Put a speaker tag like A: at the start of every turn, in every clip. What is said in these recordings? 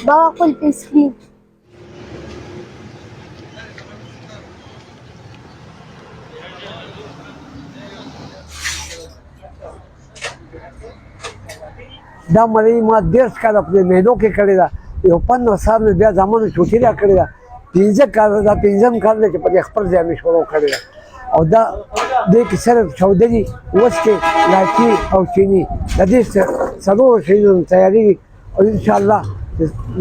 A: باكل ايس كريم.
B: دا مړی ما 10 کاله په مهدو کې کړې ده، یو 15 سال مې بیا زامنو چوټي راکړې ده، 15 کاله دا 15م کال دی چې په خپل ځای مې شروع کړې ده. او دا دې کې صرف چاودنې وڅکې لاچي او چیني د دې څلورو شیانو تیاري. او انشاءالله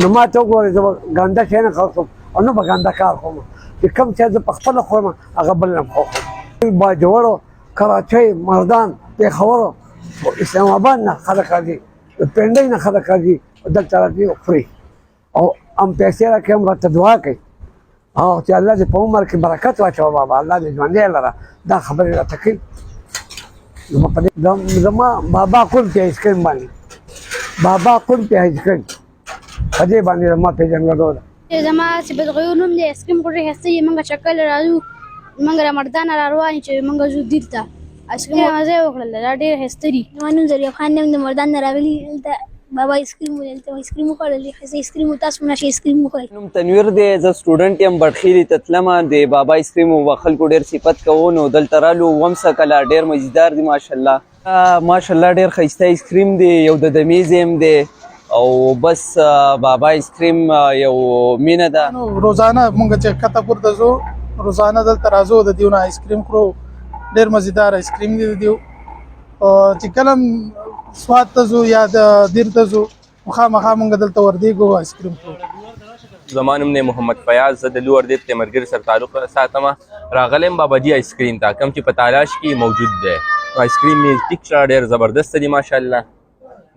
B: نو ما ته وګورئ زه به ګنده شی نه خرڅوم او نه به ګنده کار کوم، چې کوم شی زه په خپله خورم هغه بل نه خوښوم. باجوړو، کراچۍ، مردان، پېښور، اسلام آباد نه خلک راځي، د پنډۍ نه خلک راځي دلته راځي او خوري او هم پیسې راکوي، هم راته دعا کوي او چې الله دې په عمر کې برکت واچوه بابا، الله دې ژوندی لره. دا خبرې راته کوي. زما بابا کون پې آیس کریم باندې، بابا کون پې آیس کریم په دې باندې زما پېژندګلو ده.
A: زما صفت غیور نوم دی، آیس کریم خوړې ښایسته یې. موږ چکر راځو، موږ له مردانه را روان یو چې موږ ځو دیر ته. آیس کریم مزه یې وکړله، دا ډېر ښایسته دي.
C: زما نوم ضریاب خان دی، د مردان نه راغلي. دلته بابا آیس کریم ودلته آیس کریم وخوړلې، ښایسته آیس کریم و. تاسو هم راشئ آیس کریم وخورئ.
D: نوم تنویر دی، زه سټوډنټ یم، بټخیلي ته تلمه. د بابا آیس کریم و خلکو ډېر صفت کوو، نو دلته رالو وم څه کله ډېر مزیدار دي ماشاءالله. ماشاءالله ډېر ښایسته آیس کریم دی، یو د دمیز یم دی او بس بابا آیس کریم یو مینه ده.
E: روزانه مونږ چې کته پورته ځو، روزانه دلته راځو، د دیونه آیس کریم خورو. ډېر مزیدار آیس کریم دی د دیو. چې کله سوات ته ځو یا د دیر ته ځو، خامخا مونږ دلته وردېږو آیس کریم خورو.
F: زما نوم دی محمد فیاض، زه د لو وردې د ملګري سره تعلق ساتم. راغلی یم باباجي آیس کریم ته، کوم چې په تالاش کې موجود دی. آیس کریم یې ټیک شه، ډېر زبردست دی ماشاءالله.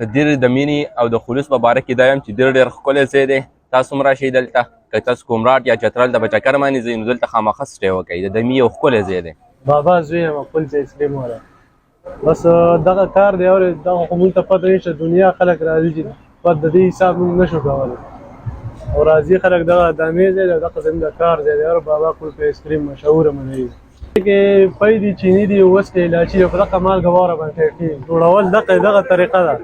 F: د دیر د مینې او د خلوص په باره کې دا یم چې دیر ډېر ښکلی ځای دی. تاسو هم راشئ دلته، که تاسو کومراټ یا چترال ته په چکر باندې ځئ نو دلته خامخا سټې وکئ. د دمي یو ښکلی ځای دی.
G: بابا زوی یم، خپل ځای آیس کریم والا. بس دغه کار دی، او دغه خو مونږ ته پته نشته، دنیا خلک راځي چې په د دې حساب مونږ نشو کولی او راځي خلک دغه دامې ځای دی، دغه زموږ د کار ځای دی. او بابا کول په آیس کریم مشهوره منوي کې پی دي، چیني دي، وسکې، الایچي او دغه مالګه واوره باندې کېږي. جوړول دغه طریقه ده.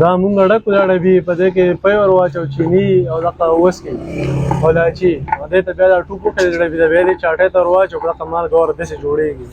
G: دا مونږ ډکو دا ډبې په دې کې پی ور واچو، چیني او دغه وسکې او الایچي، او دې ته بیا دا ټوپ وکړې ډبې ته بیا دې چاټۍ ته ور واچو، دغه مالګه واوره داسې جوړېږي.